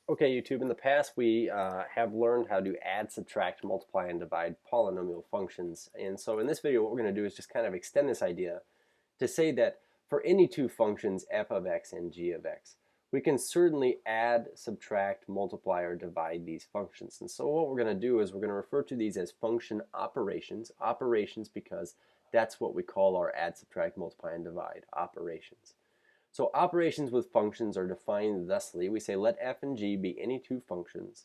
Okay, YouTube, in the past we have learned how to add, subtract, multiply, and divide polynomial functions. And so in this video, what we're going to do is just kind of extend this idea to say that for any two functions, f of x and g of x, we can certainly add, subtract, multiply, or divide these functions. And so what we're going to do is we're going to refer to these as function operations because that's what we call our add, subtract, multiply, and divide operations. So operations with functions are defined thusly. We say let f and g be any two functions.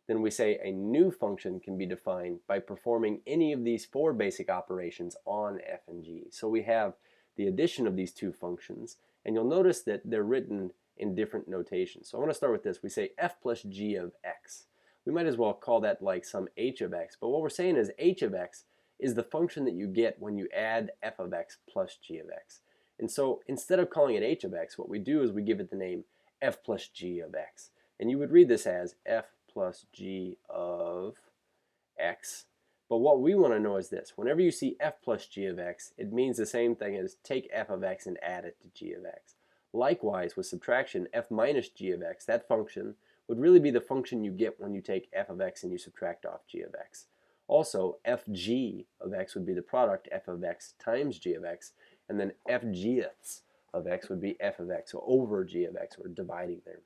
Then we say a new function can be defined by performing any of these four basic operations on f and g. So we have the addition of these two functions, and you'll notice that they're written in different notations. So I want to start with this. We say f plus g of x. We might as well call that like some h of x, but what we're saying is h of x is the function that you get when you add f of x plus g of x. And so instead of calling it h of x, what we do is we give it the name f plus g of x. And you would read this as f plus g of x. But what we want to know is this. Whenever you see f plus g of x, it means the same thing as take f of x and add it to g of x. Likewise, with subtraction, f minus g of x, that function would really be the function you get when you take f of x and you subtract off g of x. Also, fg of x would be the product f of x times g of x, and then fgths of x would be f of x, so over g of x, we're dividing there.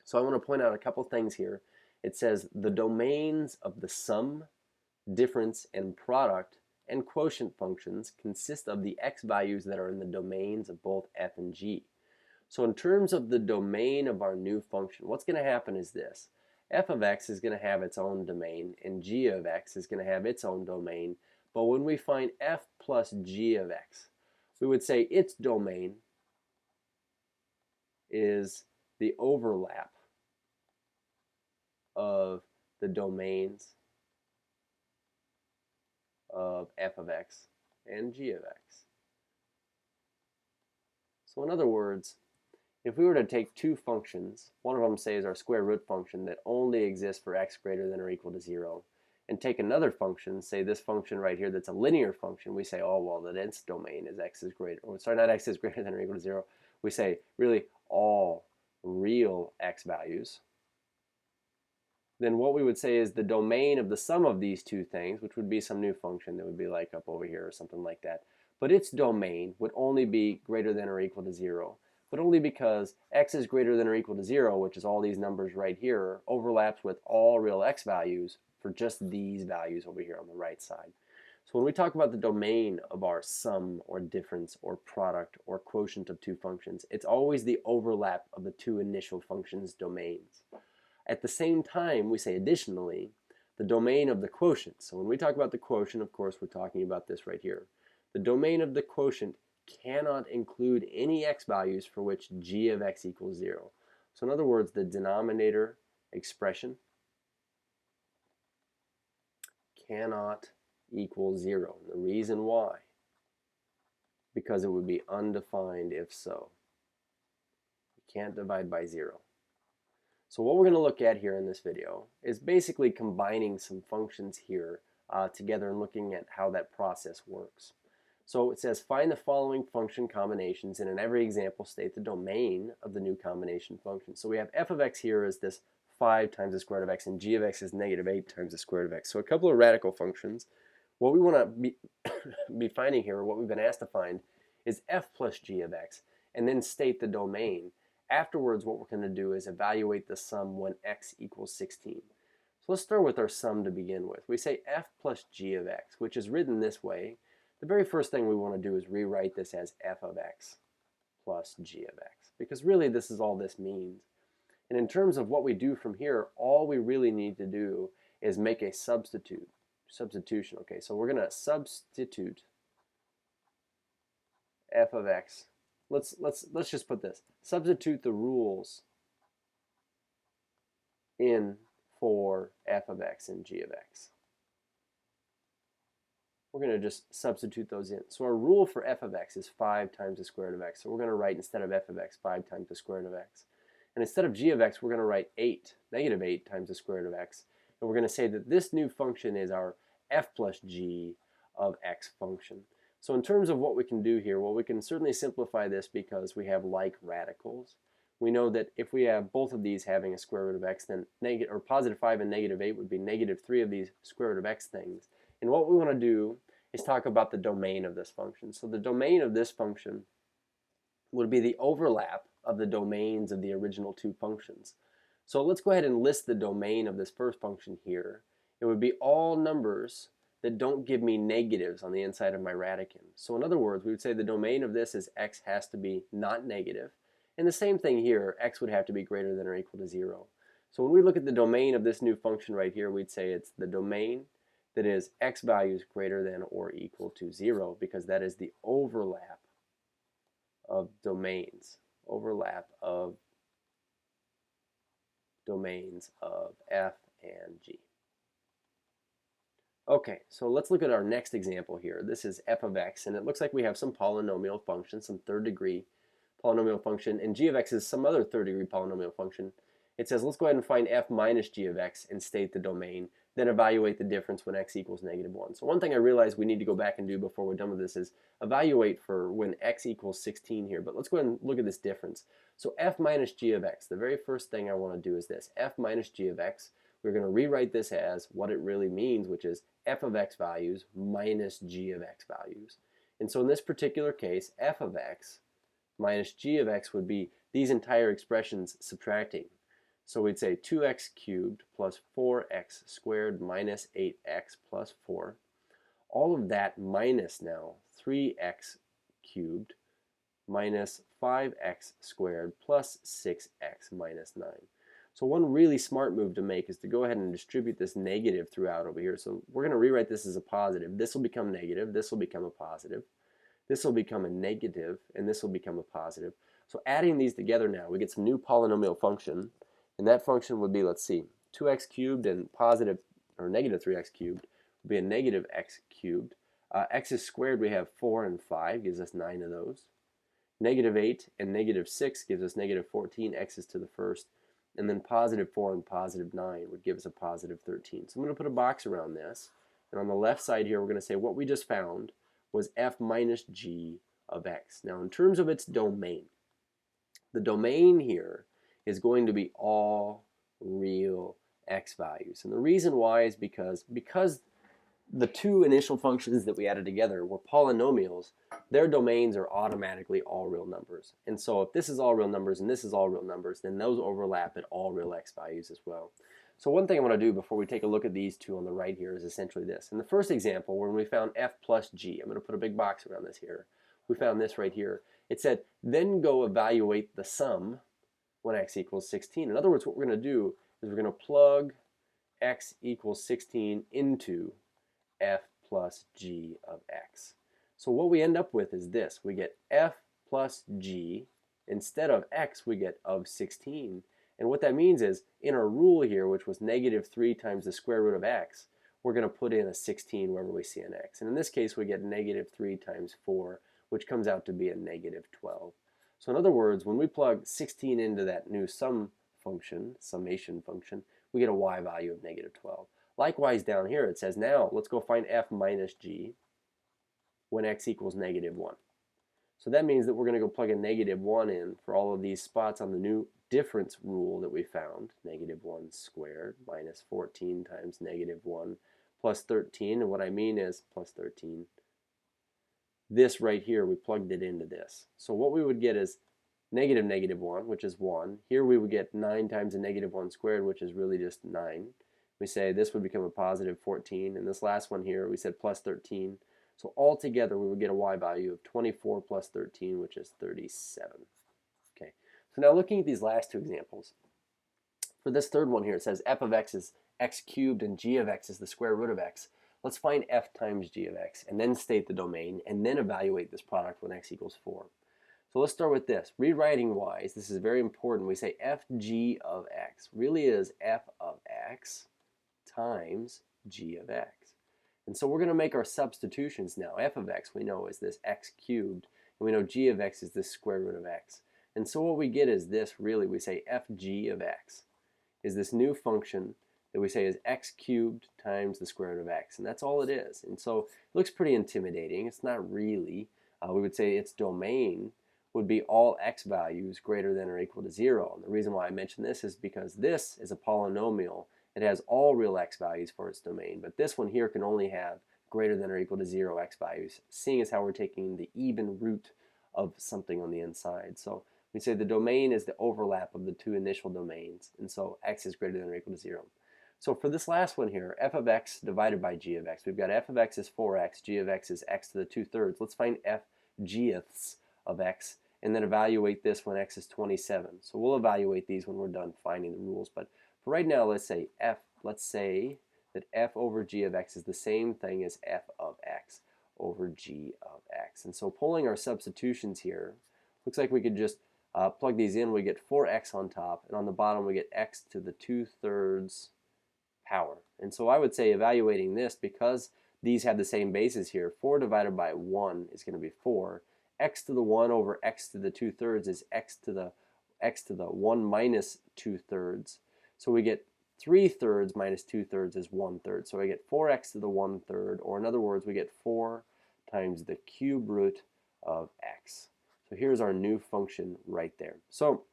So I want to point out a couple things here. It says the domains of the sum, difference, and product and quotient functions consist of the x values that are in the domains of both f and g. So in terms of the domain of our new function, what's going to happen is this. F of x is going to have its own domain, and g of x is going to have its own domain. But when we find f plus g of x, we would say its domain is the overlap of the domains of f of x and g of x. So in other words, if we were to take two functions, one of them say is our square root function that only exists for x greater than or equal to 0, and take another function, say this function right here that's a linear function, we say, oh, well, that its domain is x is greater, or sorry, not x is greater than or equal to 0. We say really all real x values. Then what we would say is the domain of the sum of these two things, which would be some new function that would be like up over here or something like that, but its domain would only be greater than or equal to 0. But only because x is greater than or equal to 0, which is all these numbers right here, overlaps with all real x values for just these values over here on the right side. So when we talk about the domain of our sum or difference or product or quotient of two functions, it's always the overlap of the two initial functions' domains. At the same time, we say additionally, the domain of the quotient. So when we talk about the quotient, of course, we're talking about this right here. The domain of the quotient cannot include any x values for which g of x equals 0. So in other words, the denominator expression cannot equal 0. And the reason why, because it would be undefined if so. You can't divide by 0. So what we're going to look at here in this video is basically combining some functions here together and looking at how that process works. So it says find the following function combinations, and in every example state the domain of the new combination function. So we have f of x here is this 5 times the square root of x, and g of x is negative 8 times the square root of x. So a couple of radical functions. What we want to be finding here, or what we've been asked to find, is f plus g of x, and then state the domain. Afterwards, what we're going to do is evaluate the sum when x equals 16. So let's start with our sum to begin with. We say f plus g of x, which is written this way. The very first thing we want to do is rewrite this as f of x plus g of x, because really this is all this means. And in terms of what we do from here, all we really need to do is make a substitution. Okay, so we're going to substitute f of x. Let's just put this. Substitute the rules in for f of x and g of x. We're going to just substitute those in. So our rule for f of x is 5 times the square root of x. So we're going to write, instead of f of x, 5 times the square root of x. And instead of g of x, we're going to write negative 8 times the square root of x. And we're going to say that this new function is our f plus g of x function. So in terms of what we can do here, well, we can certainly simplify this because we have like radicals. we know that if we have both of these having a square root of x, then positive 5 and negative 8 would be negative 3 of these square root of x things. And what we want to do is talk about the domain of this function. So the domain of this function would be the overlap of the domains of the original two functions. So let's go ahead and list the domain of this first function here. It would be all numbers that don't give me negatives on the inside of my radicand. So in other words, we would say the domain of this is x has to be not negative. And the same thing here, x would have to be greater than or equal to 0. So when we look at the domain of this new function right here, we'd say it's the domain that is x values greater than or equal to 0, because that is the overlap of domains. Overlap of domains of f and g. Okay, so let's look at our next example here. This is f of x, and it looks like we have some polynomial function, some third degree polynomial function, and g of x is some other third degree polynomial function. It says let's go ahead and find f minus g of x and state the domain, then evaluate the difference when x equals negative 1. So one thing I realize we need to go back and do before we're done with this is evaluate for when x equals 16 here, but let's go ahead and look at this difference. So f minus g of x, the very first thing I want to do is this, f minus g of x. We're going to rewrite this as what it really means, which is f of x values minus g of x values. And so in this particular case, f of x minus g of x would be these entire expressions subtracting. So we'd say 2x cubed plus 4x squared minus 8x plus 4. All of that minus now 3x cubed minus 5x squared plus 6x minus 9. So one really smart move to make is to go ahead and distribute this negative throughout over here. So we're going to rewrite this as a positive. This will become negative. This will become a positive. This will become a negative, and this will become a positive. So adding these together now, we get some new polynomial function. And that function would be, let's see, 2x cubed and positive, or negative 3x cubed would be a negative x cubed. X's squared, we have 4 and 5, gives us 9 of those. Negative 8 and negative 6 gives us negative 14, x's to the first. And then positive 4 and positive 9 would give us a positive 13. So I'm going to put a box around this. And on the left side here, we're going to say what we just found was f minus g of x. Now in terms of its domain, the domain here is going to be all real x values. And the reason why is because the two initial functions that we added together were polynomials, their domains are automatically all real numbers. And so if this is all real numbers and this is all real numbers, then those overlap at all real x values as well. So one thing I want to do before we take a look at these two on the right here is essentially this. In the first example, when we found f plus g, I'm going to put a big box around this here. We found this right here. It said, then go evaluate the sum when x equals 16. In other words, what we're going to do is we're going to plug x equals 16 into f plus g of x. So what we end up with is this. We get f plus g. Instead of x, we get of 16. And what that means is, in our rule here, which was negative 3 times the square root of x, we're going to put in a 16 wherever we see an x. And in this case, we get negative 3 times 4, which comes out to be a negative 12. So in other words, when we plug 16 into that new sum function, summation function, we get a y value of negative 12. Likewise down here it says, now let's go find f minus g when x equals negative 1. So that means that we're going to go plug a negative 1 in for all of these spots on the new difference rule that we found. Negative 1 squared minus 14 times negative 1 plus 13. And what I mean is plus 13. This right here, we plugged it into this. So what we would get is negative negative 1, which is 1. Here we would get 9 times a negative 1 squared, which is really just 9. We say this would become a positive 14. And this last one here, we said plus 13. So altogether, we would get a y value of 24 plus 13, which is 37. Okay. So now looking at these last two examples, for this third one here, it says f of x is x cubed and g of x is the square root of x. Let's find f times g of x and then state the domain and then evaluate this product when x equals 4. So let's start with this. Rewriting wise, this is very important. We say fg of x really is f of x times g of x. And so we're going to make our substitutions now. F of x we know is this x cubed, and we know g of x is this square root of x. And so what we get is this really. We say fg of x is this new function that we say is x cubed times the square root of x. And that's all it is. And so it looks pretty intimidating. It's not really. We would say its domain would be all x values greater than or equal to 0. And the reason why I mention this is because this is a polynomial. It has all real x values for its domain, but this one here can only have greater than or equal to 0 x values, seeing as how we're taking the even root of something on the inside. So we say the domain is the overlap of the two initial domains, and so x is greater than or equal to 0. So for this last one here, f of x divided by g of x, we've got f of x is 4x, g of x is x to the 2/3. Let's find f gths of x and then evaluate this when x is 27. So we'll evaluate these when we're done finding the rules. But for right now, let's say that f over g of x is the same thing as f of x over g of x. And so pulling our substitutions here, looks like we could just plug these in. We get 4x on top, and on the bottom we get x to the 2/3 power. And so I would say evaluating this, because these have the same bases here, 4 divided by 1 is going to be 4. X to the 1 over x to the 2/3 is x to the 1 minus 2/3. So we get 3/3 minus 2/3 is 1/3. So I get 4x to the 1/3, or in other words, we get 4 times the cube root of x. So here's our new function right there. So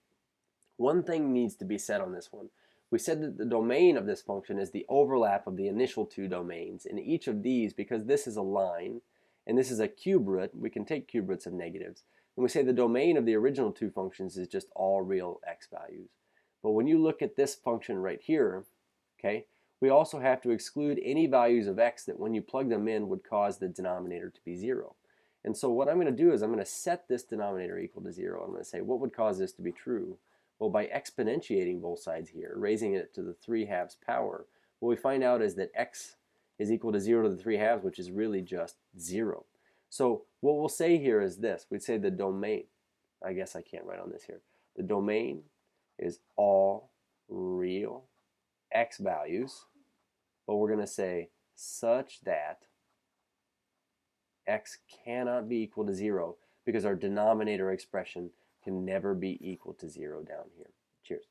one thing needs to be said on this one. We said that the domain of this function is the overlap of the initial two domains. In each of these, because this is a line and this is a cube root, we can take cube roots of negatives. And we say the domain of the original two functions is just all real x values. But when you look at this function right here, okay, we also have to exclude any values of x that when you plug them in would cause the denominator to be 0. And so what I'm going to do is I'm going to set this denominator equal to 0. I'm going to say what would cause this to be true? Well, by exponentiating both sides here, raising it to the 3/2 power, what we find out is that x is equal to 0 to the 3/2, which is really just 0. So what we'll say here is this. We'd say the domain, I guess I can't write on this here. The domain is all real x values, but we're going to say such that x cannot be equal to 0 because our denominator expression can never be equal to 0 down here. Cheers.